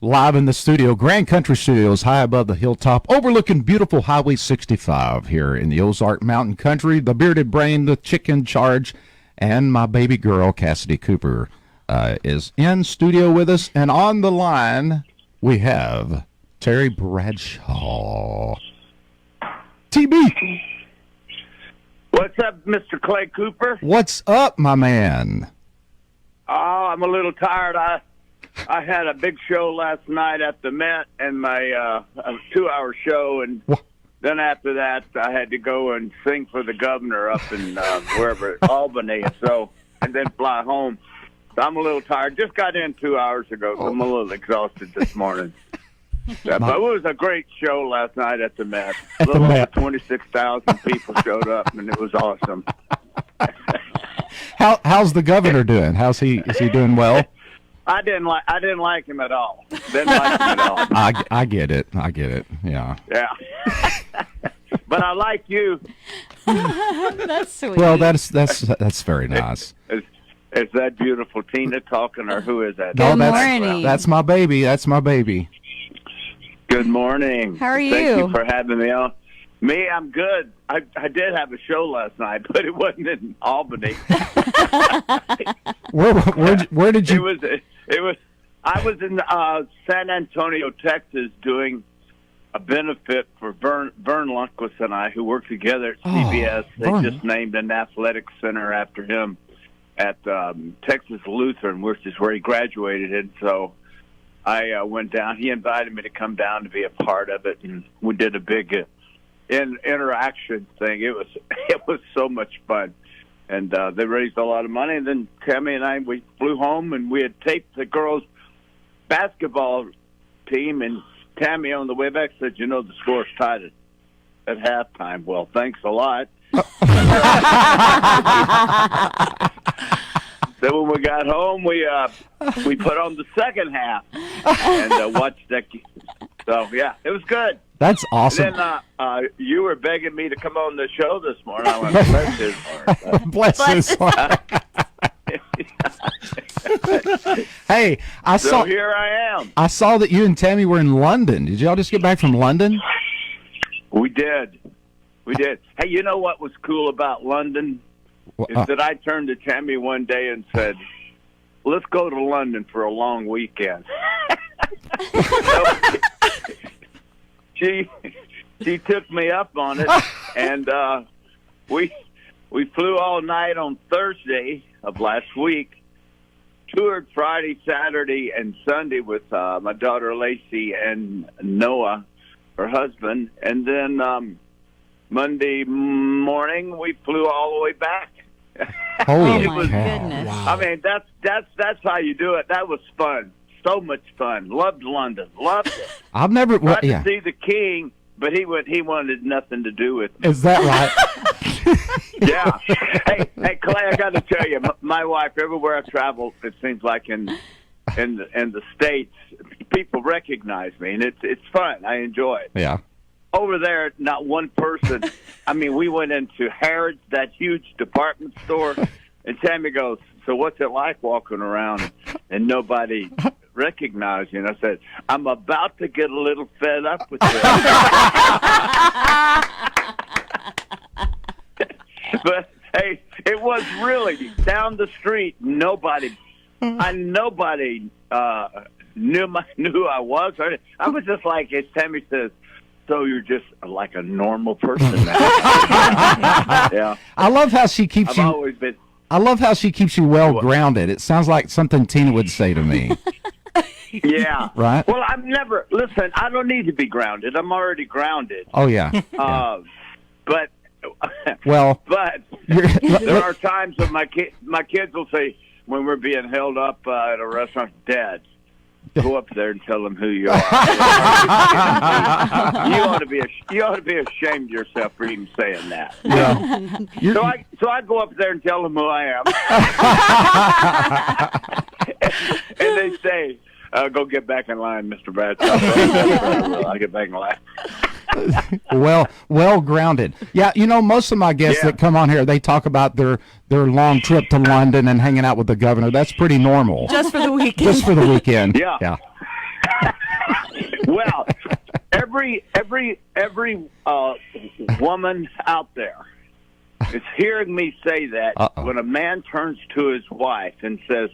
live in the studio, Grand Country Studios, high above the hilltop, overlooking beautiful Highway 65 here in the Ozark Mountain Country. The bearded brain, the chicken charge, and my baby girl, Cassidy Cooper, is in studio with us. And on the line, we have Terry Bradshaw. TB. What's up, Mr. Clay Cooper? What's up, my man? Oh, I'm a little tired. I had a big show last night at the Met, and my a 2-hour show, and then after that, I had to go and sing for the governor up in wherever, Albany, and then fly home. So I'm a little tired. Just got in 2 hours ago, so I'm a little exhausted this morning. Yeah, but it was a great show last night at the Met. A little over 26,000 people showed up, and it was awesome. How's the governor doing? Is he doing well? I didn't like him at all. Didn't like him at all. I get it. Yeah. Yeah. But I like you. That's sweet. Well, that's very nice. Is that beautiful Tina talking, or who is that? Good morning. That's my baby. Good morning. How are you? Thank you for having me on. Me, I'm good. I did have a show last night, but it wasn't in Albany. Where did you? It was. I was in San Antonio, Texas, doing a benefit for Vern Lundquist and I, who work together at CBS. They just named an athletic center after him at Texas Lutheran, which is where he graduated. And so I went down. He invited me to come down to be a part of it, and we did a big interaction thing. It was so much fun, and they raised a lot of money. And then Tammy and I, we flew home, and we had taped the girls' basketball team. And Tammy on the way back said, the score's tied at halftime." Well, thanks a lot. So when we got home, we put on the second half and watched that. So yeah, it was good. That's awesome. And then you were begging me to come on the show this morning. I went, bless his heart. Bless his heart. Hey, So here I am. I saw that you and Tammy were in London. Did y'all just get back from London? We did. Hey, you know what was cool about London? Is that I turned to Tammy one day and said, "Let's go to London for a long weekend." She took me up on it, and we flew all night on Thursday of last week, toured Friday, Saturday, and Sunday with my daughter Lacey and Noah, her husband, and then Monday morning we flew all the way back. Holy goodness! Wow. I mean, that's how you do it. That was fun. So much fun. Loved London. Loved it. I've never Tried to see the King, but he wanted nothing to do with me. Is that right? Yeah. Hey, Clay, I got to tell you, my wife, everywhere I travel, it seems like in the States, people recognize me, and it's fun. I enjoy it. Yeah. Over there, not one person. I mean, we went into Harrods, that huge department store, and Tammy goes, "So what's it like walking around and nobody recognized you?" And I said, "I'm about to get a little fed up with this." But hey, it was really down the street. Nobody knew who I was. I was just like, as Tammy says, "So you're just like a normal person now." Yeah. I love how she keeps I've you. always been. I love how she keeps you well grounded. It sounds like something Tina would say to me. Yeah. Right? Well, listen, I don't need to be grounded. I'm already grounded. Oh yeah. But Well, there are times when my kids will say, when we're being held up at a restaurant, "Dad, go up there and tell them who you are." You ought to be ashamed of yourself for even saying that. Yeah. So I go up there and tell them who I am. And they say, "Go get back in line, Mr. Bradshaw." I'll get back in line. well grounded. Yeah, most of my guests that come on here, they talk about their long trip to London and hanging out with the governor. That's pretty normal. Just for the weekend. Just for the weekend. Yeah. Well, every woman out there is hearing me say that when a man turns to his wife and says,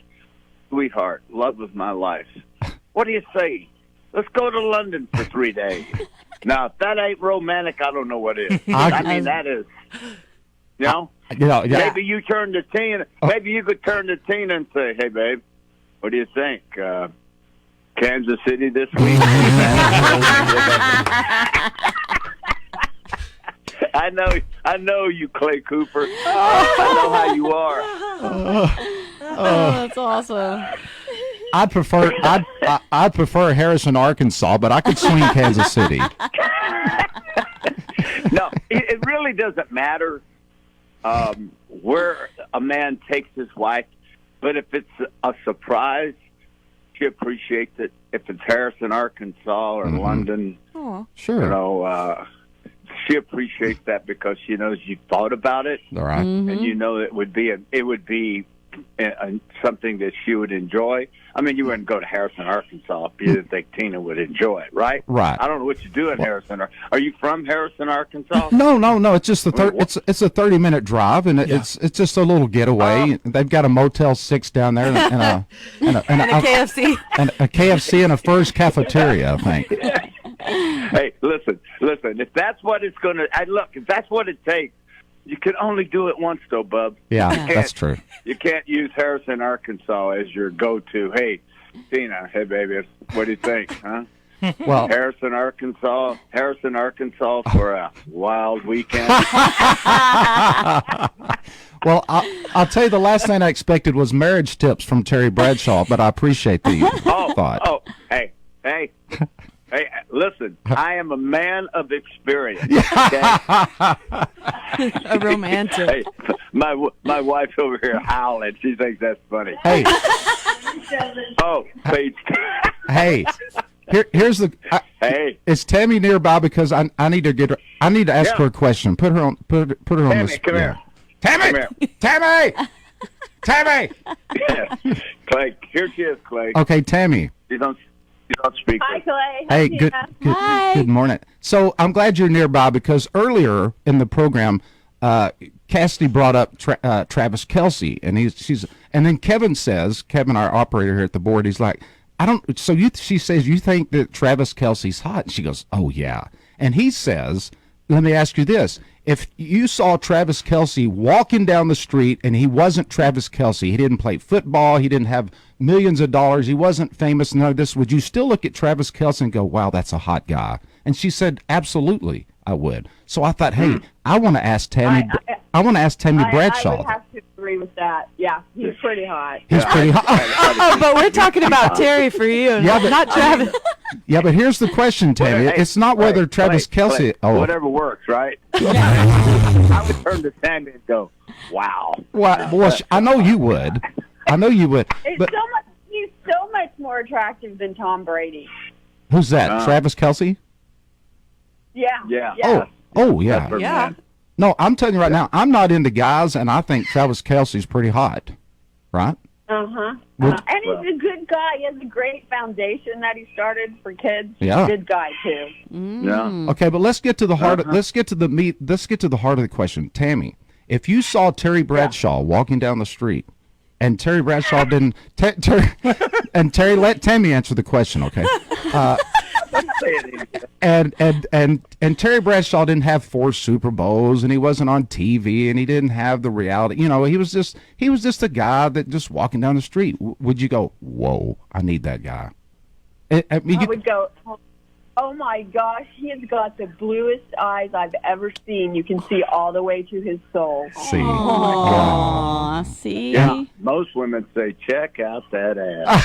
"Sweetheart, love of my life, what do you say? Let's go to London for 3 days." Now, if that ain't romantic, I don't know what is. I mean, that is, you know. Maybe you turn to Tina. Maybe you could turn to Tina and say, "Hey, babe, what do you think? Kansas City this week?" I know you, Clay Cooper. I know how you are. Oh, that's awesome. I'd prefer Harrison, Arkansas, but I could swing Kansas City. No, it really doesn't matter where a man takes his wife, but if it's a surprise, she appreciates it. If it's Harrison, Arkansas, or London, sure, you know, she appreciates that because she knows you thought about it, all right, and you know it would be something that she would enjoy. I mean, you wouldn't go to Harrison, Arkansas if you didn't think Tina would enjoy it, right? Right. I don't know what you do in Harrison. Are you from Harrison, Arkansas? No. It's just it's a 30-minute drive, and it's just a little getaway. They've got a Motel 6 down there, and a KFC, and a KFC and a Fur's cafeteria, I think. Hey, listen. If that's what it's going to, if that's what it takes, you can only do it once, though, bub. Yeah, that's true. You can't use Harrison, Arkansas as your go-to. Hey, Tina, hey, baby, what do you think, huh? Well, Harrison, Arkansas for a wild weekend. Well, I'll tell you, the last thing I expected was marriage tips from Terry Bradshaw, but I appreciate the thought. Oh, hey, listen, I am a man of experience. Okay? a romantic. Hey, my wife over here howling. She thinks that's funny. Hey. Page. Hey. Here's the. Hey. Is Tammy nearby? Because I need to get her. I need to ask her a question. Put her on. Put her on Tammy, this. come here. Tammy. Clay, here she is, Clay. Okay, Tammy. You don't speak. Hi, Clay. Hey, Hi. good morning. So I'm glad you're nearby because earlier in the program, Cassidy brought up Travis Kelce, and and then Kevin, our operator here at the board, he's like, she says, you think that Travis Kelce's hot? And she goes, oh yeah. And he says, let me ask you this. If you saw Travis Kelce walking down the street and he wasn't Travis Kelce, he didn't play football, he didn't have millions of dollars, he wasn't famous, none of this, would you still look at Travis Kelce and go, wow, that's a hot guy? And she said, absolutely, I would. So I thought, hey, I want to ask Tammy. I want to ask Tammy Bradshaw. I would have to agree with that. Yeah, he's pretty hot. He's pretty hot. Oh, but we're talking about Terry for you, not Travis. Yeah, but here's the question, Tammy. It's not whether Travis Kelce. Whatever works, right? I would turn to Tammy and go, wow. Well, I know you would. He's But so much more attractive than Tom Brady. who's that? Travis Kelce? Yeah. Oh, yeah. Yeah. No, I'm telling you right now, I'm not into guys, and I think Travis Kelce's pretty hot, right? And he's a good guy. He has a great foundation that he started for kids. Yeah. He's a good guy too. Yeah. Okay, but let's get to the heart. Let's get to the meat. Let's get to the heart of the question, Tammy. If you saw Terry Bradshaw walking down the street, and Terry Bradshaw didn't, and Terry, let Tammy answer the question, okay? And Terry Bradshaw didn't have 4 Super Bowls, and he wasn't on TV, and he didn't have the reality. You know, he was just a guy that just walking down the street. Would you go, whoa, I need that guy? I would go, oh my gosh, he has got the bluest eyes I've ever seen. You can see all the way to his soul. See. Aww, see? Yeah. Most women say, check out that ass.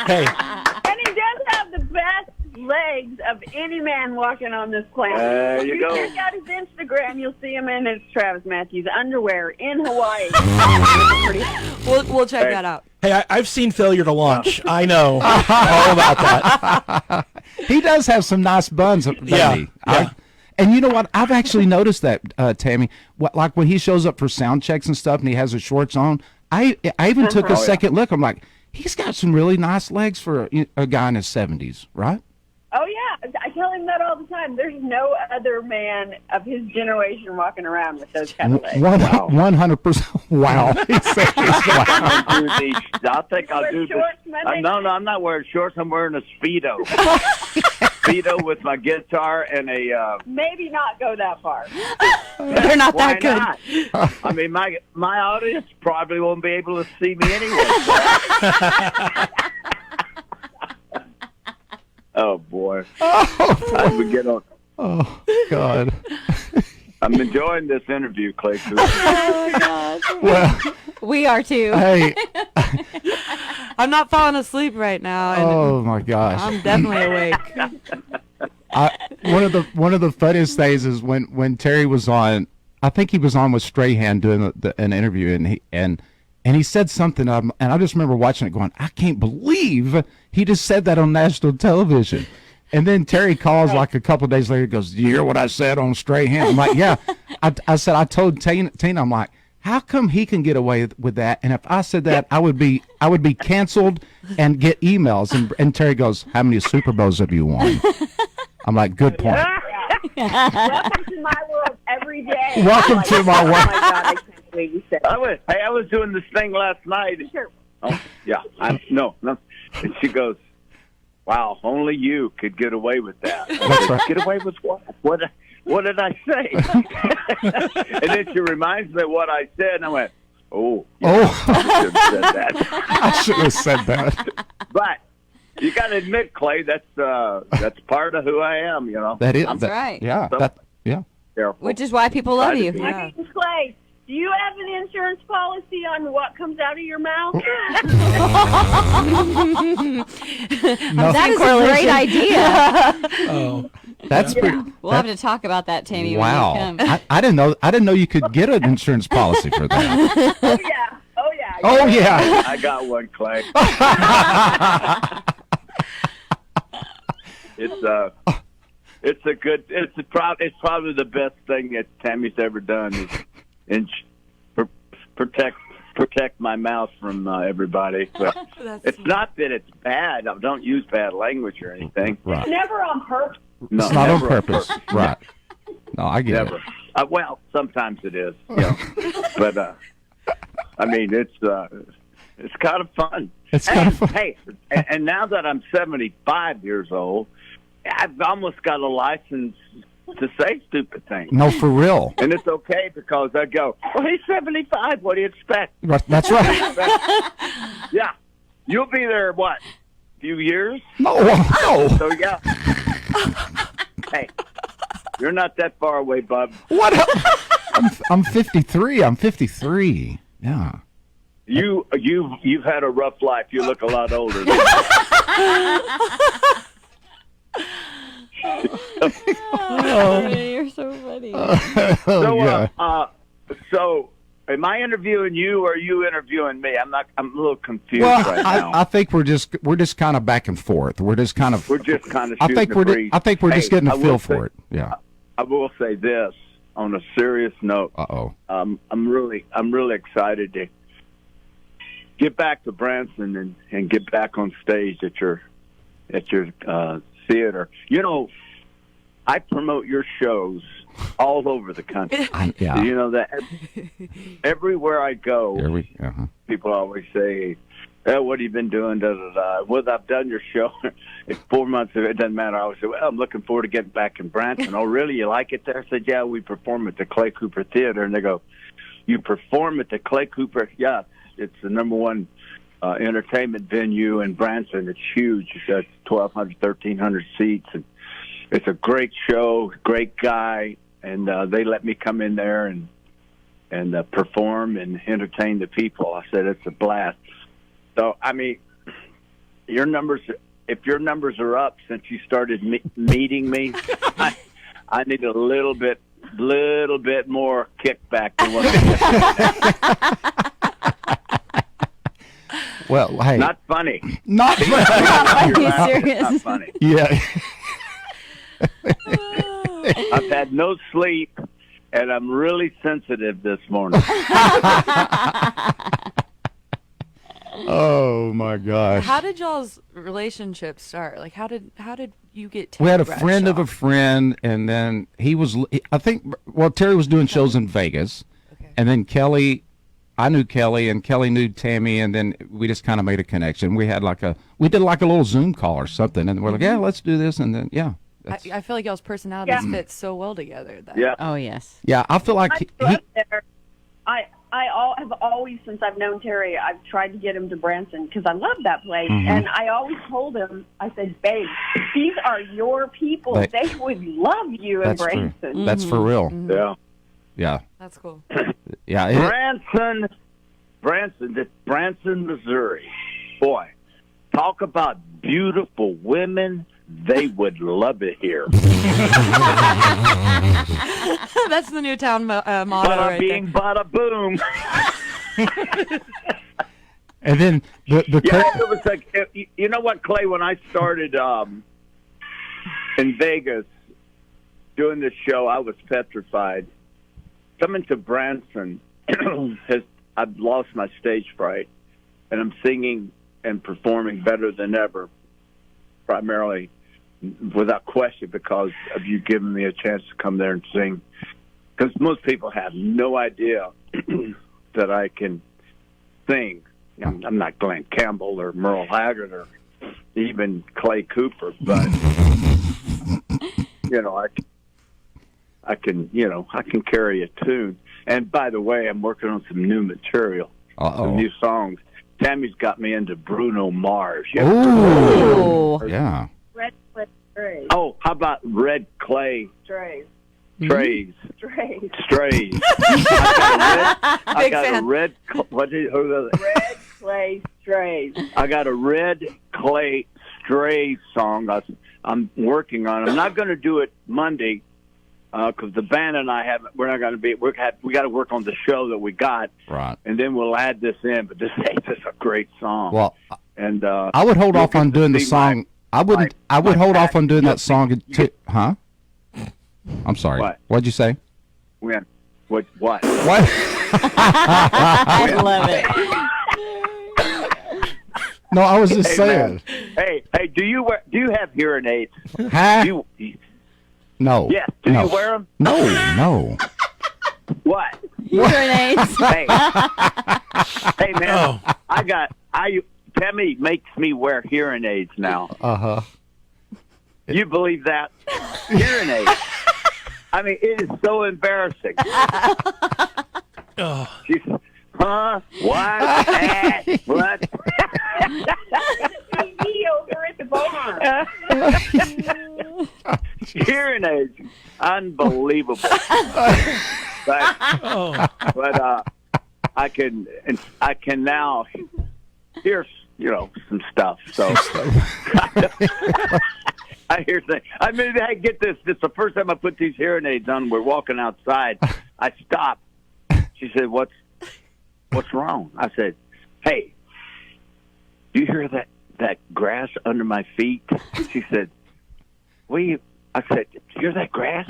Hey. And he does have the best legs of any man walking on this planet. There you go. Check out his Instagram. You'll see him in his Travis Matthews underwear in Hawaii. We'll check that out. Hey, I've seen Failure to Launch. I know all about that. He does have some nice buns, doesn't he? Yeah. And you know what? I've actually noticed that, Tammy. Like when he shows up for sound checks and stuff, and he has his shorts on. I even took a second look. I'm like, he's got some really nice legs for a guy in his 70s, right? Oh, yeah. I tell him that all the time. There's no other man of his generation walking around with those kind of legs. 100%. Wow. He said wow. I think I'll do this. No, I'm not wearing shorts. I'm wearing a Speedo. Speedo with my guitar and a... Maybe not go that far. They're not that good. Not? I mean, my audience probably won't be able to see me anyway. Oh, boy. As we get on. Oh, God. I'm enjoying this interview, Clay. Oh, gosh. Well, We are too. hey. I'm not falling asleep right now. And Oh, my gosh. I'm definitely awake. One of the funniest things is when Terry was on. I think he was on with Strahan doing an interview, and he said something, and I just remember watching it, going, I can't believe he just said that on national television. And then Terry calls like a couple of days later, goes, "Do you hear what I said on Strahan?" I'm like, "Yeah." I said, I told Tina, I'm like, how come he can get away with that? And if I said that, I would be canceled and get emails. And Terry goes, "How many Super Bowls have you won?" I'm like, "Good point." Welcome to my world every day. Welcome to my world. Oh, my God. I can't believe you said that. I was doing this thing last night. Sure. Oh, yeah. No. And she goes, "Wow, only you could get away with that." That's right. Get away with what? What did I say? And then she reminds me of what I said, and I went, "Oh, I should have said that." I should have said that. But you got to admit, Clay, that's part of who I am. You know. That is. That's right. Yeah. Yeah. Careful. Which is why people love you. I Yeah. I mean, Clay, do you have an insurance policy on what comes out of your mouth? That is a great idea. Oh, That's pretty. We'll have to talk about that, Tammy. Wow. When you come. I didn't know you could get an insurance policy for that. Oh, yeah. Oh, yeah. Oh yeah. I got one, Clay. It's probably the best thing that Tammy's ever done is protect my mouth from everybody. But it's not that it's bad. I don't use bad language or anything. Right. Never on purpose. No, It's not on never purpose. Right. No, I get Never. it. Well, sometimes it is, you know. But I mean, it's kind of fun. It's kind of fun. Hey, and now that I'm 75 years old, I've almost got a license to say stupid things. No, for real. And it's okay because I go, "Well, he's 75. What do you expect?" That's right. Yeah. You'll be there, what, a few years? No. So, yeah. Hey, you're not that far away, bub. What? I'm 53. I'm 53. Yeah. You've had a rough life. You look a lot older. Oh, you're so funny. So, am I interviewing you or are you interviewing me? I'm a little confused Well, right now. I think we're just kind of back and forth. We're just kind of. I think we're just getting a feel for it. Yeah. I will say this on a serious note. I'm really excited to get back to Branson and get back on stage at your theater. You know, I promote your shows all over the country. Yeah. You know that everywhere I go, Uh-huh. people always say, "Oh, what have you been doing?" Da, da, da. Well, I've done your show. It's 4 months. It doesn't matter. I always say, "Well, I'm looking forward to getting back in Branson." "Oh, really? You like it there?" I said, "Yeah, we perform at the ClayCooperTheatre." And they go, "You perform at the Clay Cooper?" "Yeah, it's the number one entertainment venue in Branson. It's huge. It's got 1,200, 1,300 seats, and it's a great show. Great guy." And they let me come in there and perform and entertain the people. I said, "It's a blast." So, I mean, if your numbers are up since you started meeting me, I need a little bit more kickback than what Well, hey. Not funny. Not funny. Serious. Not funny. Yeah. I've had no sleep, and I'm really sensitive this morning. Oh my gosh. How did y'all's relationship start? Like, how did you get Terry We had a Bradshaw? friend of a friend, and then I think, Terry was doing shows in Vegas, Okay. and then I knew Kelly, and Kelly knew Tammy, and then we just kind of made a connection. We did like a little Zoom call or something, and we're like, yeah, let's do this, and then, yeah. I feel like y'all's personalities fit so well together. Yeah. Oh, yes. Yeah, I feel like I grew up there. I have always, since I've known Terry, I've tried to get him to Branson because I love that place. And I always told him, I said, babe, these are your people. They would love you in that's Branson. true. That's for real. Yeah. Yeah. That's cool. Yeah. Branson, Missouri. Boy, talk about beautiful women. They would love it here. That's the new town motto Bada right bing, bada boom. And then the it was like, you know what, Clay? When I started in Vegas doing this show, I was petrified. Coming to Branson, I've lost my stage fright, and I'm singing and performing better than ever, primarily without question because of you giving me a chance to come there and sing. Because most people have no idea that I can sing. I'm not Glenn Campbell or Merle Haggard or even Clay Cooper, but I can carry a tune. And by the way, I'm working on some new material, some new songs. Tammy's got me into Bruno Mars. Oh, yeah. Red Clay Strays. Oh, how about Red Clay Strays. Strays? Strays. Strays. I got a red. Red Clay Strays. I got a Red Clay Strays song I'm working on. I'm not going to do it Monday because the band and I haven't. We're not going to be. We got to work on the show that we got, right? And then we'll add this in. But this is a great song. Well, and I would hold off on doing the song. I would hold off on doing that song. Huh? I'm sorry. What? What'd you say? When? What? What? I love it. No, I was just saying. Man. Hey, do you have hearing aids? Huh? No. Yes. Do you wear them? No. What? Hearing aids. Hey, man. Tammy makes me wear hearing aids now. Uh-huh. You believe that? Hearing aids. I mean, it is so embarrassing. She's, huh? What? What? Me over at the bar. Hearing aids. Unbelievable. But I can now hear, some stuff. So I hear things. I mean, hey, get this. This is the first time I put these hearing aids on. We're walking outside. I stopped. She said, "What's wrong?" I said, "Hey, do you hear that grass under my feet?" She said, I said, "Do you hear that grass?"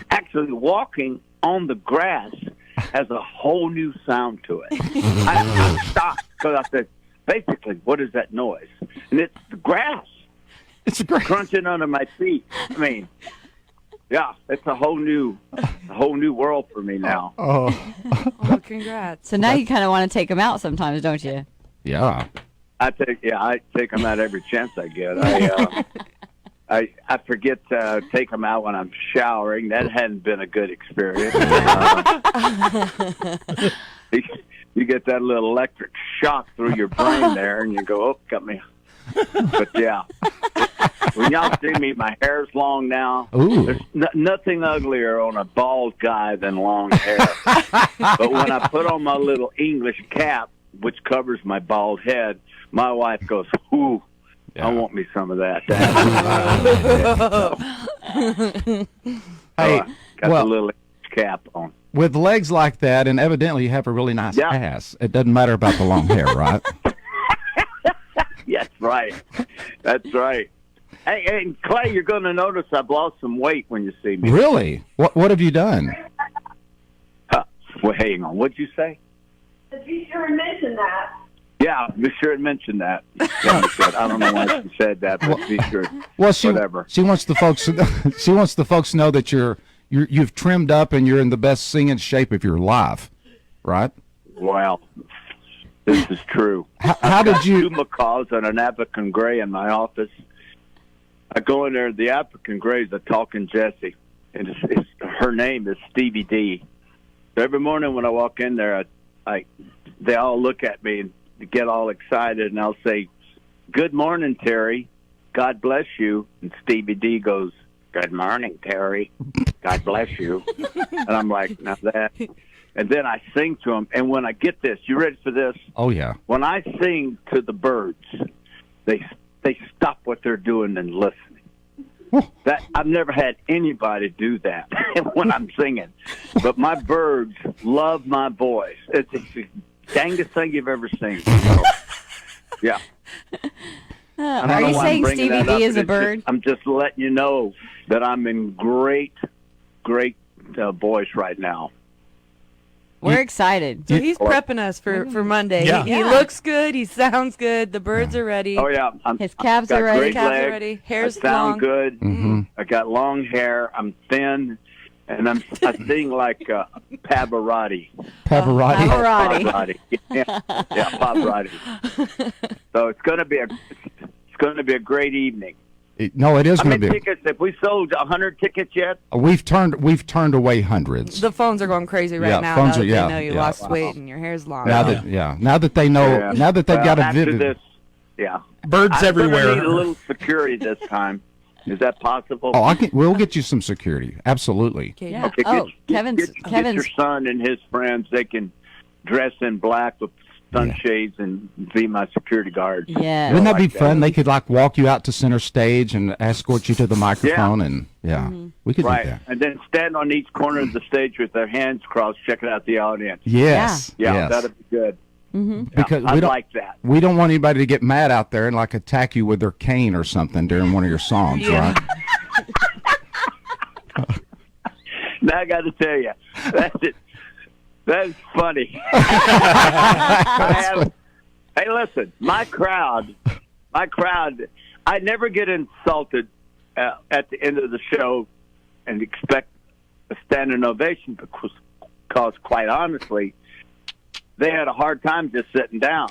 Actually, walking on the grass has a whole new sound to it. I stopped because I said, basically, what is that noise? And it's the grass. It's great. Crunching under my feet. I mean, yeah, it's a whole new world for me now. Well, congrats. So now you kind of want to take them out sometimes, don't you? Yeah. I take them out every chance I get. I forget to take them out when I'm showering. That hadn't been a good experience. You get that little electric shock through your brain there, and you go, "Oh, got me." But yeah, when y'all see me, my hair's long now. Ooh. There's nothing uglier on a bald guy than long hair. But when I put on my little English cap, which covers my bald head, my wife goes, "Ooh, yeah. I want me some of that." Hey, got the little English cap on. With legs like that, and evidently you have a really nice ass, it doesn't matter about the long hair, right? That's right. That's right. Hey, Clay, you're going to notice I've lost some weight when you see me. Really? What have you done? Well, hang on. What'd you say? Be sure and mention that. Yeah, be sure to mention that. Yeah, I don't know why she said that, but be sure. Well, Whatever. she wants the folks she wants the folks to know that you've trimmed up and you're in the best singing shape of your life, right? Wow, this is true. How did you? 2 macaws and an African gray in my office. I go in there. The African gray is a talking Jessie, and her name is Stevie D. So every morning when I walk in there, they all look at me and get all excited, and I'll say, "Good morning, Terry. God bless you." And Stevie D goes, "Good morning, Terry. God bless you." And I'm like, "Now that." And then I sing to them. And when I get this, you ready for this? Oh yeah. When I sing to the birds, they stop what they're doing and listen. That I've never had anybody do that when I'm singing. But my birds love my voice. It's the dangest thing you've ever seen. So, yeah. Are you saying Stevie D is a bird? I'm just letting you know that I'm in great voice right now. We're excited. So he's prepping us for Monday. Yeah. He looks good. He sounds good. The birds are ready. Oh yeah, His calves got are ready. great Calves are legs. ready. Hair's I sound long. good. Mm-hmm. I got long hair. I'm thin, and I sing like Pavarotti. Pavarotti. Pavarotti. Yeah, Pavarotti. So it's going to be a great evening. No, it is How going to many be. tickets? Have we sold 100 tickets yet? We've turned away hundreds. The phones are going crazy right Yeah, now. phones Now are- that yeah, they know you yeah. lost weight and your hair's long. Now that they know, Yeah. now that they've Well, got a after vivid. this, yeah. Birds I'm everywhere. gonna need a little security this time. Is that possible? Oh, we'll get you some security. Absolutely. Okay. Yeah. Okay, Oh, get your Kevin's. son and his friends. They can dress in black with sunshades and be my security guard. Yeah. Wouldn't that be like that. fun? They could walk you out to center stage and escort you to the microphone, and we could do Right, that. and then stand on each corner of the stage with their hands crossed, checking out the audience. Yes. Yeah, yes. that'd be good. Yeah, Because I'd like that. we don't want anybody to get mad out there and attack you with their cane or something during one of your songs, Yeah. right? Now I got to tell you, that's funny. Hey, listen, my crowd. I never get insulted at the end of the show and expect a standing ovation because quite honestly, they had a hard time just sitting down.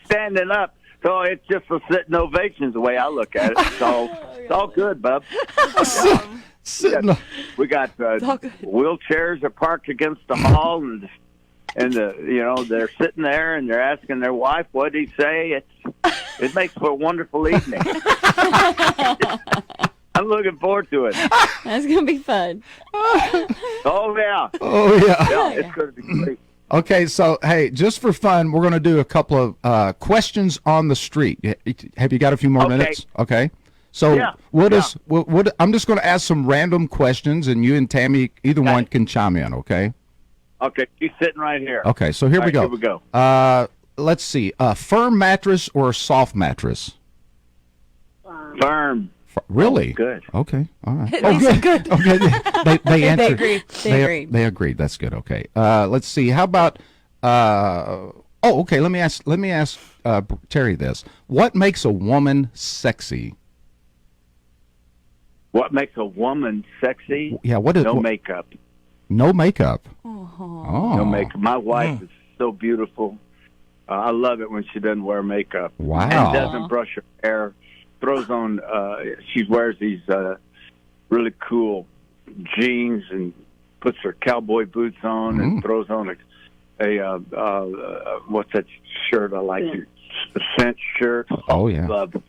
Standing up. So it's just a sitting ovation the way I look at it. So it's all good, bub. We got wheelchairs are parked against the hall, and they're sitting there and they're asking their wife, "What did he say?" It makes for a wonderful evening. I'm looking forward to it. That's going to be fun. Oh yeah. Oh yeah. Yeah, it's going to be great. Okay, so hey, just for fun, we're going to do a couple of questions on the street. Have you got a few more Okay. minutes? Okay. So Yeah, what yeah. is what? I'm just going to ask some random questions, and you and Tammy, either one, can chime in. Okay. Okay, she's sitting right here. Okay. So here All we right, go. Here we go. Let's see. A firm mattress or a soft mattress? Firm. Really? Good. Okay. All right. They said good. Okay. They answered. agree. They agreed. They agreed. That's good. Okay. Let's see. How about? Okay. Let me ask Terry this. What makes a woman sexy? What makes a woman sexy? Yeah. What is No what- makeup. No makeup. Oh. No makeup. My wife is so beautiful. I love it when she doesn't wear makeup. Wow. And doesn't brush her hair. Throws on. She wears these really cool jeans and puts her cowboy boots on and throws on a what's that shirt I like? A cinch shirt. Oh, yeah. Love it.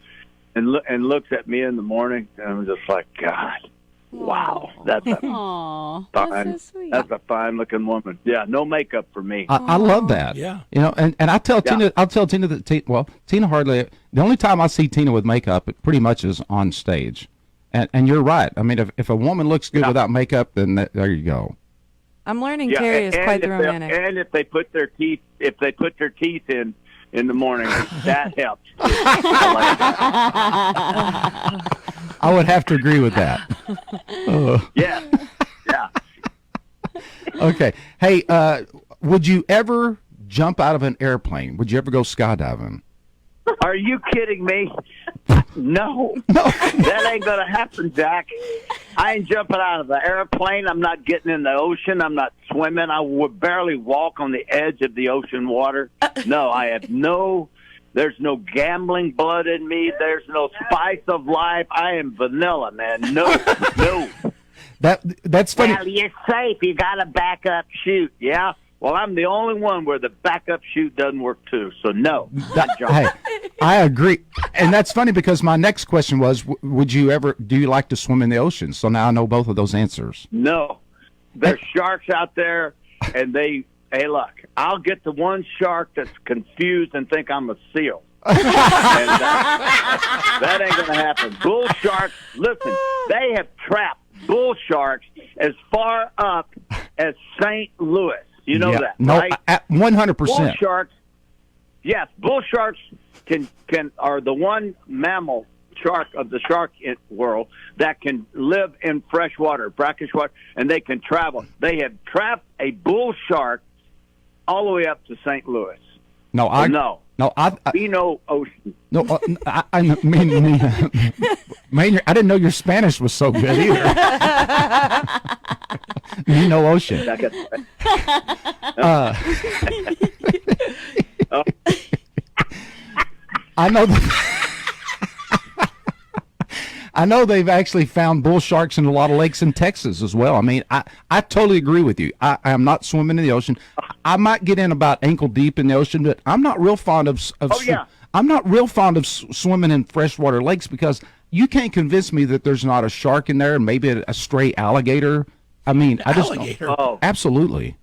And looks at me in the morning, and I'm just like, God, wow, that's a Aw, fine, that's so sweet. that's a fine looking woman. Yeah, no makeup for me. I love that. Yeah. You know, and I tell Tina, I'll tell Tina that Tina hardly. The only time I see Tina with makeup, it pretty much is on stage. And you're right. I mean, if a woman looks good without makeup, then there you go. I'm learning Terry is quite the romantic. And if they put their teeth, in the morning, that helps. Too. I like that. I would have to agree with that. Yeah, yeah. Okay. Hey, would you ever jump out of an airplane, would you ever go skydiving? Are you kidding me? No. That ain't going to happen, Jack. I ain't jumping out of an airplane. I'm not getting in the ocean. I'm not swimming. I would barely walk on the edge of the ocean water. No, I have there's no gambling blood in me. There's no spice of life. I am vanilla, man. No. That's funny. Well, you're safe. You got a backup chute. Yeah? Well, I'm the only one where the backup chute doesn't work, too. So, no. Hey, I agree. And that's funny because my next question was, do you like to swim in the ocean? So now I know both of those answers. No. There's sharks out there, and hey, look, I'll get the one shark that's confused and think I'm a seal. And that ain't going to happen. Bull sharks, listen, they have trapped bull sharks as far up as St. Louis. You know that, right? 100%. Bull sharks, yes, bull sharks are the one mammal shark of the shark world that can live in fresh water, brackish water, and they can travel. They have trapped a bull shark all the way up to St. Louis. Ocean. No, I mean, I didn't know your Spanish was so good either. No ocean. I know they've actually found bull sharks in a lot of lakes in Texas as well. I mean, I totally agree with you. I am not swimming in the ocean. I might get in about ankle deep in the ocean, but I'm not real fond of I'm not real fond of swimming in freshwater lakes because you can't convince me that there's not a shark in there and maybe a stray alligator. I mean, alligator. Absolutely.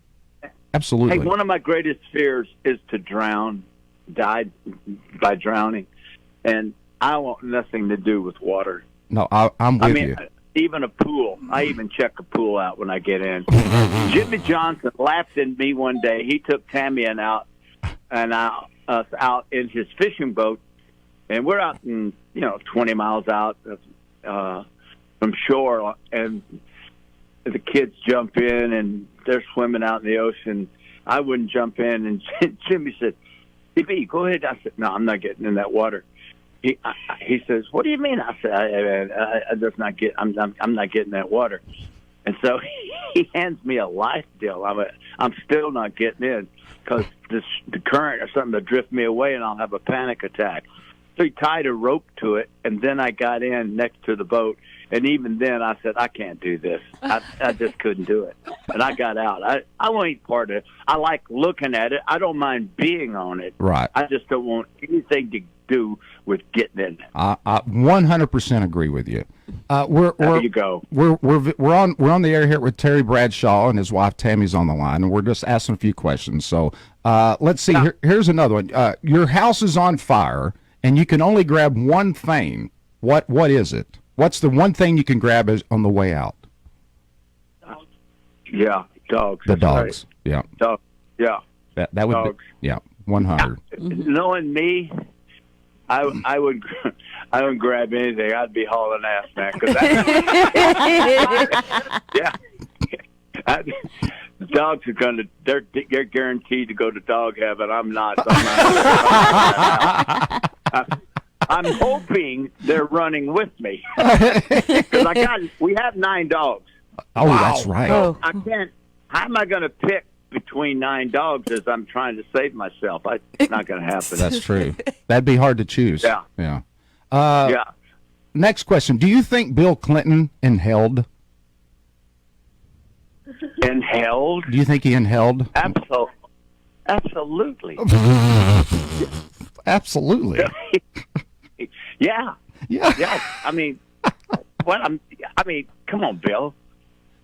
Absolutely. Hey, one of my greatest fears is to die by drowning, and I want nothing to do with water. No, I'm with you. Even a pool. I even check a pool out when I get in. Jimmy Johnson laughed at me one day. He took Tammy and us out in his fishing boat, and we're out in 20 miles out from shore, and the kids jump in and they're swimming out in the ocean. I wouldn't jump in, and Jimmy said, "Hey, go ahead." I said, "No, I'm not getting in that water." He says, "What do you mean?" I said, "I'm not getting that water." And so he hands me a life deal. I'm still not getting in because the current or something to drift me away, and I'll have a panic attack. So he tied a rope to it, and then I got in next to the boat. And even then, I said, I can't do this. I just couldn't do it. And I got out. I won't eat part of it. I like looking at it. I don't mind being on it. Right. I just don't want anything to do with getting in it. I 100% agree with you. There you go. We're on the air here with Terry Bradshaw, and his wife Tammy's on the line, and we're just asking a few questions. So let's see. Yeah. Here's another one. Your house is on fire, and you can only grab one thing. What is it? What's the one thing you can grab on the way out? Yeah, dogs. The dogs. Right. Yeah. Dogs. Yeah. That would dogs. Be, yeah, 100. Knowing me, I would grab anything. I'd be hauling ass, man. The dogs are they're guaranteed to go to dog heaven. I'm not. I'm hoping they're running with me because we have 9 dogs. Oh, wow. That's right. So I can't. How am I going to pick between 9 dogs as I'm trying to save myself? It's not going to happen. That's true. That'd be hard to choose. Yeah. Yeah. Yeah. Next question: do you think Bill Clinton inhaled? Inhaled? Do you think he inhaled? Absolutely. Absolutely. Yeah. Yeah. Yeah. I mean, come on, Bill.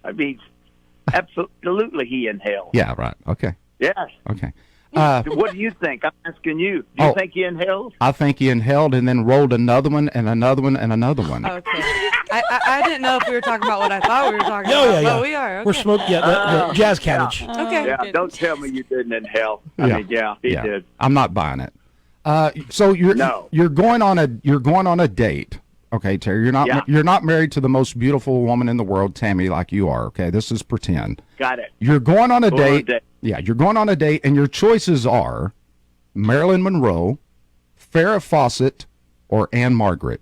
I mean, absolutely he inhaled. Yeah, right. Okay. Yes. Okay. What do you think? I'm asking you. Do you think he inhaled? I think he inhaled and then rolled another one and another one and another one. Okay. I didn't know if we were talking about what I thought we were talking about. Yeah. Oh, we are. Okay. We're smoking. Yeah, the jazz cabbage. Yeah. Okay. Yeah. Don't tell me you didn't inhale. I mean, he did. I'm not buying it. So you're going on a date. Okay, Terry, you're not married to the most beautiful woman in the world, Tammy, like you are. Okay, this is pretend. Got it. You're going on a date. Yeah, you're going on a date, and your choices are Marilyn Monroe, Farrah Fawcett, or Anne Margaret.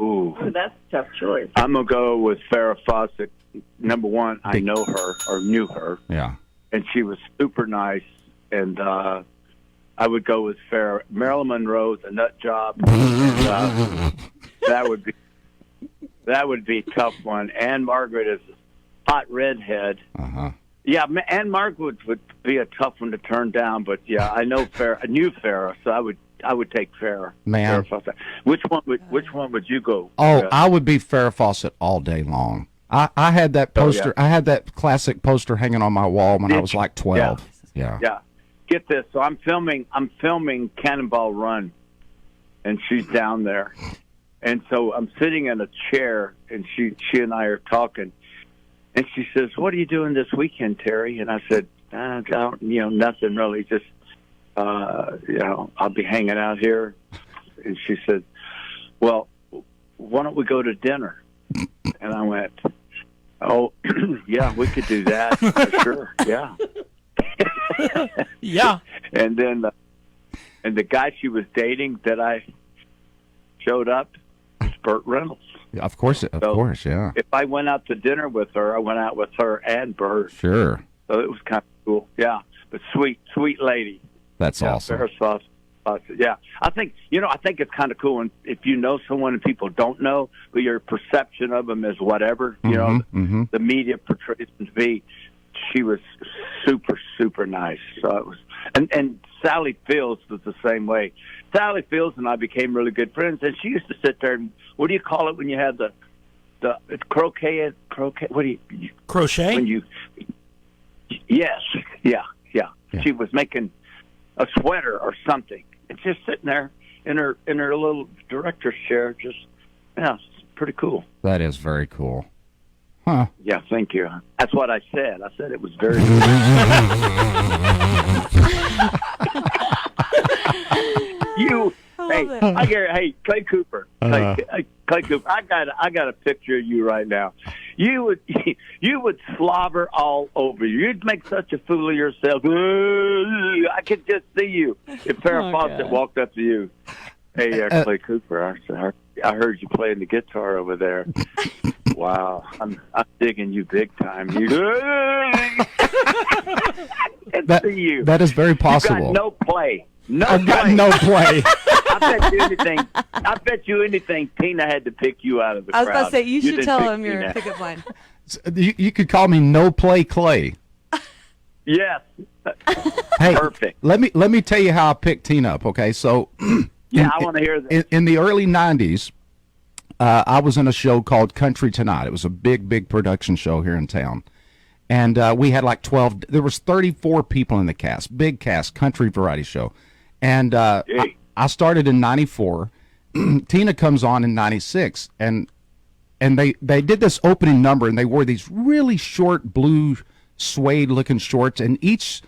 Ooh. That's a tough choice. I'm going to go with Farrah Fawcett. Number one, I know her or knew her. Yeah. And she was super nice. And I would go with Farrah. Marilyn Monroe's a nut job. And, that would be a tough one. Anne Margaret is a hot redhead. Uh-huh. Yeah, Anne Margaret would be a tough one to turn down. But, yeah, I knew Farrah, so I would take Farrah. Man. Farrah Fawcett. Which one would you go? Oh, I would be Farrah Fawcett all day long. I had that poster. Oh, yeah. I had that classic poster hanging on my wall when I was like 12. Yeah. Yeah. Get this. So I'm filming Cannonball Run, and she's down there. And so I'm sitting in a chair, and she and I are talking. And she says, "What are you doing this weekend, Terry?" And I said, nothing really. Just, I'll be hanging out here. And she said, "Well, why don't we go to dinner?" And I went, "Oh, yeah, we could do that. For sure. Yeah." Yeah. And then, and the guy she was dating that I showed up was Burt Reynolds. Yeah, of course, yeah. If I went out to dinner with her, I went out with her and Burt. Sure. So it was kind of cool. Yeah, but sweet lady. That's awesome. Farrah Fawcett. Yeah, I think it's kind of cool, and if you know someone and people don't know, but your perception of them is whatever. The media portrays them to be. She was super, super nice. So it was, and Sally Fields was the same way. Sally Fields and I became really good friends, and she used to sit there and, what do you call it when you have the croquet? What do you crochet? When you, yes, yeah. She was making a sweater or something, and just sitting there in her little director's chair, it's pretty cool. That is very cool. Huh. Yeah, thank you. That's what I said. I said it was very good. Hey, Clay Cooper. Clay Cooper, I got a picture of you right now. You would slobber all over you. You'd make such a fool of yourself. I could just see you if Farrah Fawcett walked up to you. Hey, Clay Cooper, I heard you playing the guitar over there. Wow, I'm digging you big time. That is very possible. You got no play. I've got no play. I bet you anything. Tina had to pick you out of the crowd. I was about to say, you should tell him Tina. your pickup line. You could call me No Play Clay. Yes. Hey, perfect. Let me tell you how I picked Tina up. Okay, so I want to hear that. In the early '90s, I was in a show called Country Tonight. It was a big production show here in town, and we had like 12. There was 34 people in the cast, big cast, country variety show, and I started in '94. Tina comes on in '96, and they did this opening number, and they wore these really short blue suede looking shorts, and each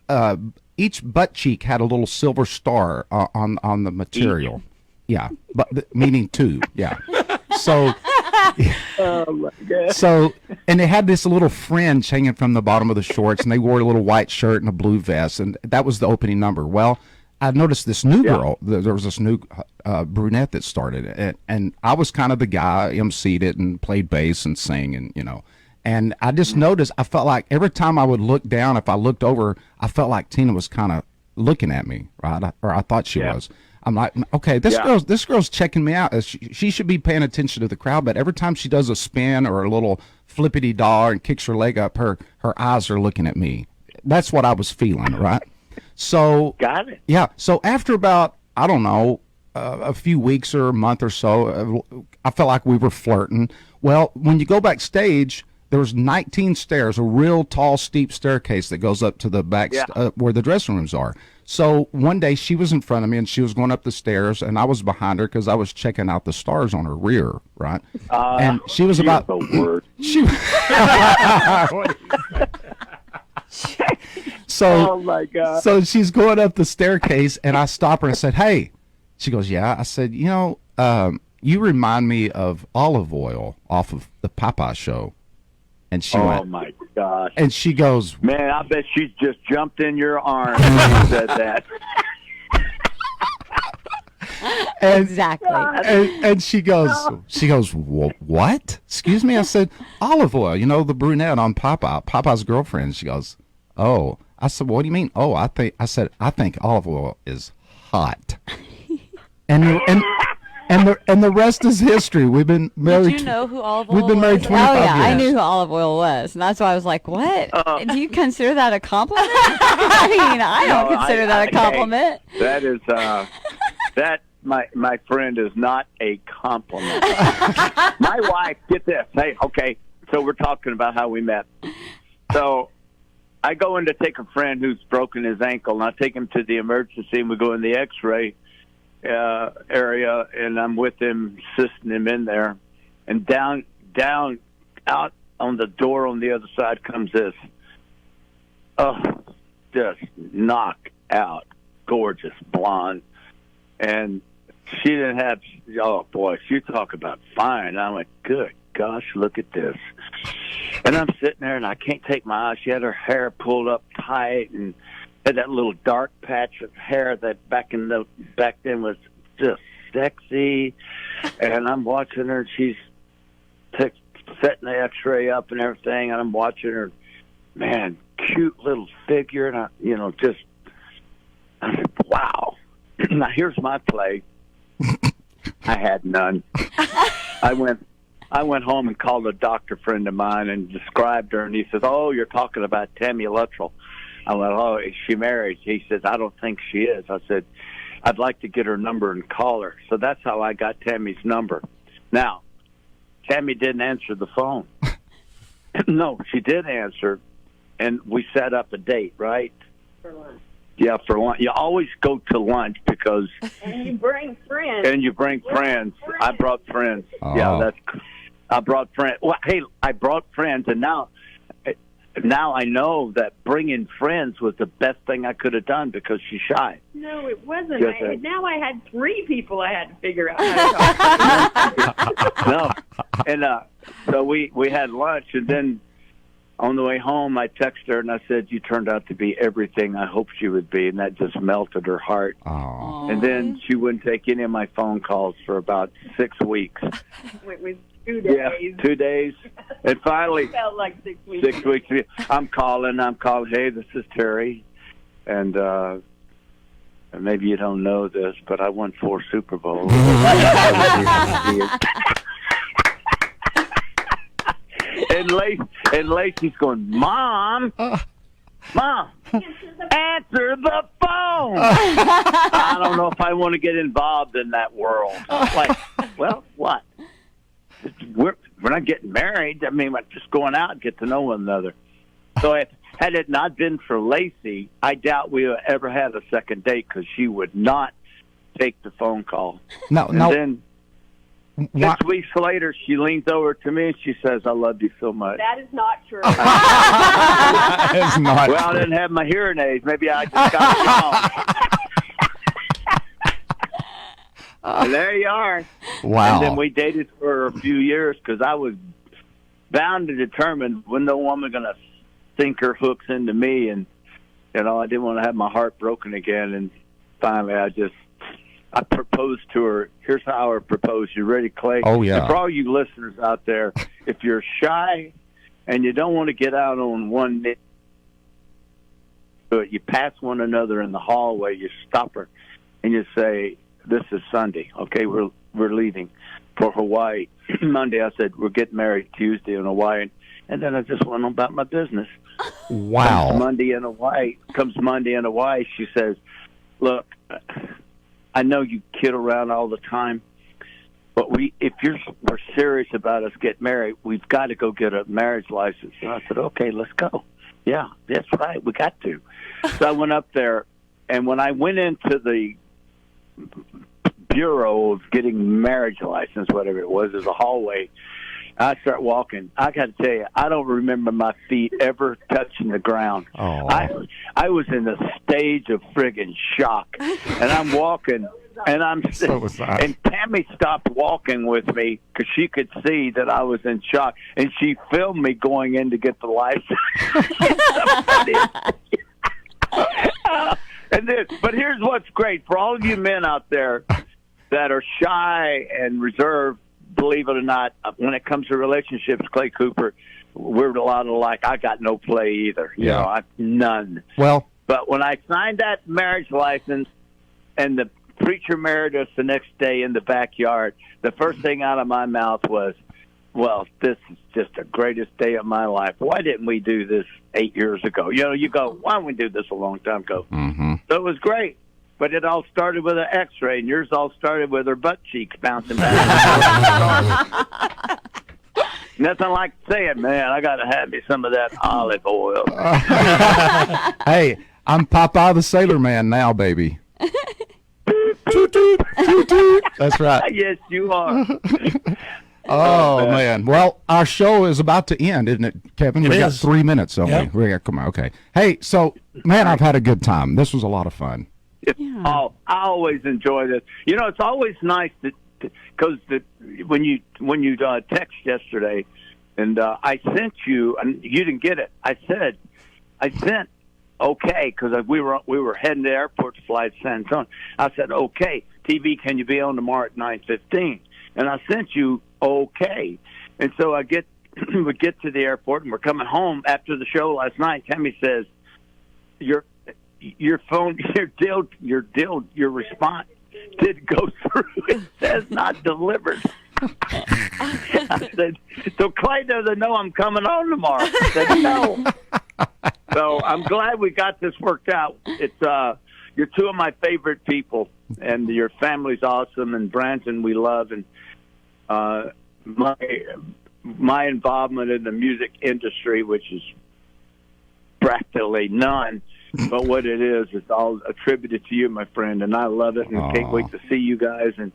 butt cheek had a little silver star on the material. Yeah, but meaning two. Yeah. So. Oh my God. So, and they had this little fringe hanging from the bottom of the shorts, and they wore a little white shirt and a blue vest, and that was the opening number. Well, I noticed this new girl. There was this new brunette that started it, and I was kind of the guy, emceed it and played bass and sang, and and I just noticed, I felt like every time I would look down, if I looked over, I felt like Tina was kind of looking at me, right? Or I thought she was. I'm like, okay, this girl's checking me out. She should be paying attention to the crowd, but every time she does a spin or a little flippity daw and kicks her leg up, her eyes are looking at me. That's what I was feeling, right? So got it. Yeah. So after about, I don't know, a few weeks or a month or so, I felt like we were flirting. Well, when you go backstage, there was 19 stairs, a real tall, steep staircase that goes up to the back where the dressing rooms are. So one day she was in front of me and she was going up the stairs, and I was behind her because I was checking out the stars on her rear, right? And she was about the word. So, oh my God. So she's going up the staircase, and I stop her and said, "Hey." She goes, "Yeah." I said, you remind me of Olive Oil off of the Popeye show. And she went, "Oh my gosh. And she goes, man, I bet she just jumped in your arms when you said that. Exactly. And she goes, what? Excuse me? I said, olive oil, the brunette on Popeye's girlfriend. She goes, oh. I said, what do you mean? Oh, I think olive oil is hot. And the rest is history. We've been married. Did you know who olive oil We've been married was? 25 years. I knew who olive oil was, and that's why I was like, "What? Do you consider that a compliment?" I mean, I don't consider that a compliment. That is that my friend is not a compliment. My wife, get this. Hey, okay. So we're talking about how we met. So I go in to take a friend who's broken his ankle, and I take him to the emergency, and we go in the X-ray area, and I'm with him, assisting him in there, and down, out on the door on the other side comes this, just knock out, gorgeous blonde, and she didn't have, oh boy, she talk about fine. I went, good gosh, look at this. And I'm sitting there, and I can't take my eyes. She had her hair pulled up tight, and had that little dark patch of hair that back then was just sexy. And I'm watching her, and she's setting the X-ray up and everything, and I'm watching her. Man, cute little figure, and I said, wow. Now here's my play. I had none. I went home and called a doctor friend of mine and described her, and he says, oh, you're talking about Tammy Luttrell. I went, oh, is she married? He says, I don't think she is. I said, I'd like to get her number and call her. So that's how I got Tammy's number. Now, Tammy didn't answer the phone. No, she did answer, and we set up a date, right? For lunch. Yeah, for lunch. You always go to lunch because... And you bring friends. I brought friends. Oh. Yeah, I brought friends. Well, hey, I brought friends, and now I know that bringing friends was the best thing I could have done because she's shy. No, it wasn't. Yes, Now I had 3 people I had to figure out how to talk to. No, and so we had lunch, and then on the way home, I texted her and I said, "You turned out to be everything I hoped you would be," and that just melted her heart. Oh. And then she wouldn't take any of my phone calls for about 6 weeks. It was 2 days. Yeah, 2 days, and finally, It felt like 6 weeks. 6 weeks. I'm calling. Hey, this is Terry, and maybe you don't know this, but I won 4 Super Bowls. And Lacey's going, Mom, answer the phone. I don't know if I want to get involved in that world. Like, well, what? We're not getting married. I mean, we're just going out and get to know one another. So had it not been for Lacey, I doubt we would ever had a second date because she would not take the phone call. Then 6 weeks later, she leans over to me and she says, I love you so much. That is not true. It's not well, I didn't have my hearing aids. Maybe I just got it wrong. And there you are. Wow. And then we dated for a few years because I was bound and determined when no woman going to sink her hooks into me. And, I didn't want to have my heart broken again. And finally, I proposed to her. Here's how I proposed. You ready, Clay? Oh, yeah. And for all you listeners out there, if you're shy and you don't want to get out on one knee, you pass one another in the hallway, you stop her, and you say, this is Sunday. Okay, we're leaving for Hawaii. Monday, I said, we're getting married Tuesday in Hawaii. And then I just went on about my business. Wow. Comes Monday in Hawaii, she says, look, I know you kid around all the time, but if we're serious about us getting married, we've got to go get a marriage license. And I said, okay, let's go. Yeah, that's right. We got to. So I went up there, and when I went into the bureau of getting marriage license, whatever it was, there's a hallway, I start walking. I got to tell you, I don't remember my feet ever touching the ground. Oh. I was in a stage of friggin' shock, and I'm walking, and So was I. and Tammy stopped walking with me because she could see that I was in shock, and she filmed me going in to get the lights. But here's what's great for all of you men out there that are shy and reserved. Believe it or not, when it comes to relationships, Clay Cooper, we're a lot alike. I got no play either. You know, none. Well, but when I signed that marriage license and the preacher married us the next day in the backyard, the first thing out of my mouth was, well, this is just the greatest day of my life. Why didn't we do this 8 years ago? You know, you go, why didn't we do this a long time ago? Mm-hmm. So it was great. But it all started with an X-ray, and yours all started with her butt cheeks bouncing back. Nothing like saying, man, I got to have me some of that olive oil. Hey, I'm Popeye the Sailor Man now, baby. Toot, toot, toot, toot. That's right. Yes, you are. Oh, man. Well, our show is about to end, isn't it, Kevin? We got is. 3 minutes, don't Yep. we? Come on, okay. Hey, so, man, I've had a good time. This was a lot of fun. Oh, I always enjoy this. You know, it's always nice because when you text yesterday, and I sent you, and you didn't get it. I sent okay because we were heading to the airport to fly to San Antonio. I said okay, TV, can you be on tomorrow at 9:15? And I sent you okay, and so we get to the airport and we're coming home after the show last night. Tammy says, your phone, your response didn't go through. It says not delivered. I said, so Clay doesn't know I'm coming home tomorrow. I said, no. So I'm glad we got this worked out. It's you're two of my favorite people, and your family's awesome, and Branson we love, and my involvement in the music industry, which is practically none. But what it is, it's all attributed to you, my friend, and I love it, and can't wait to see you guys. And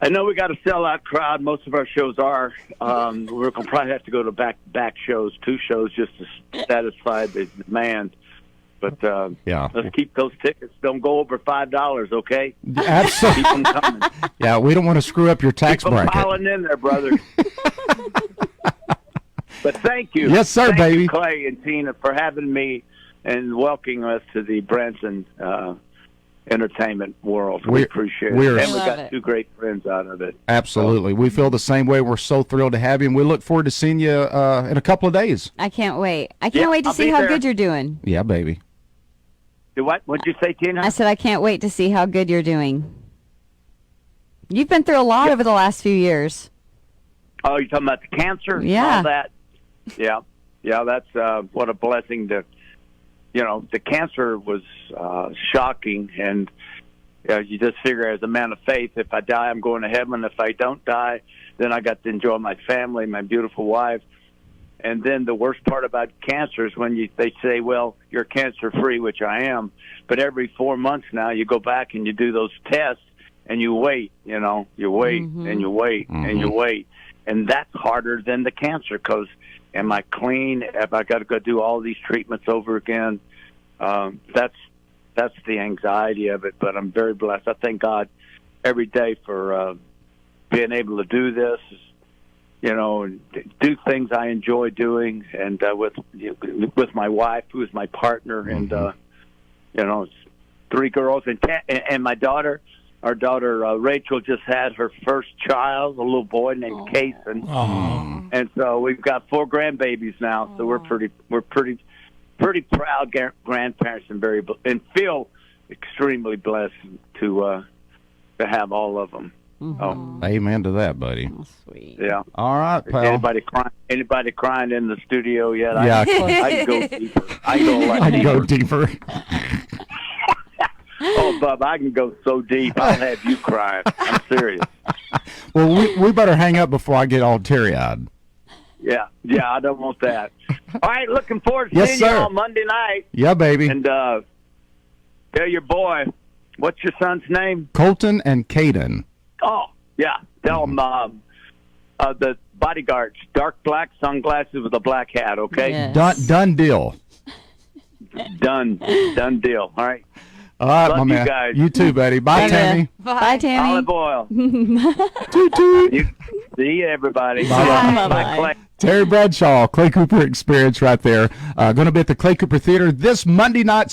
I know we got a sellout crowd. Most of our shows are. We're going to probably have to go to back shows, 2 shows, just to satisfy the demand. But let's keep those tickets. Don't go over $5, okay? Absolutely. Keep them coming. Yeah, we don't want to screw up your tax Keep them bracket. piling in there, brother. But thank you. Yes, sir, thank baby. you, Clay and Tina, for having me and welcoming us to the Branson entertainment world. We appreciate it. And we got 2 great friends out of it. Absolutely. We feel the same way. We're so thrilled to have you, and we look forward to seeing you in a couple of days. I can't wait. I can't wait to I'll see be how there. good you're doing. Yeah, baby. What? What'd you say, Tina? I said I can't wait to see how good you're doing. You've been through a lot over the last few years. Oh, you're talking about the cancer? Yeah. All that? Yeah. Yeah, that's what a blessing to, the cancer was shocking, and you just figure as a man of faith, if I die, I'm going to heaven. If I don't die, then I got to enjoy my family, my beautiful wife. And then the worst part about cancer is when they say, well, you're cancer-free, which I am, but every 4 months now you go back and you do those tests and you wait, you wait and you wait and you wait. And that's harder than the cancer because am I clean? Have I got to go do all these treatments over again? That's the anxiety of it, but I'm very blessed. I thank God every day for being able to do this, and do things I enjoy doing, and with my wife, who is my partner, and it's 3 girls and my daughter. Our daughter Rachel just had her first child, a little boy named Kason, and so we've got 4 grandbabies now. So we're pretty proud grandparents and feel extremely blessed to have all of them. Amen to that, buddy. Oh, sweet. Yeah. All right, pal. Anybody crying in the studio yet? Yeah. I can go deeper. I can go deeper. Oh, Bub, I can go so deep. I'll have you crying. I'm serious. Well, we better hang up before I get all teary-eyed. Yeah, I don't want that. All right, looking forward to Yes, seeing sir. you on Monday night. Yeah, baby. And tell your boy, what's your son's name? Colton and Caden. Oh, yeah. Tell him bodyguards, dark black sunglasses with a black hat. Okay, Yes. Done deal. done deal. All right. All right, Love my you man. guys. You too, buddy. Bye, Bye, Tammy. Bye, Tammy. Olive oil. Toot toot. See you, everybody. Bye-bye. Bye, Clay. Terry Bradshaw, Clay Cooper Experience right there. Going to be at the Clay Cooper Theater this Monday night.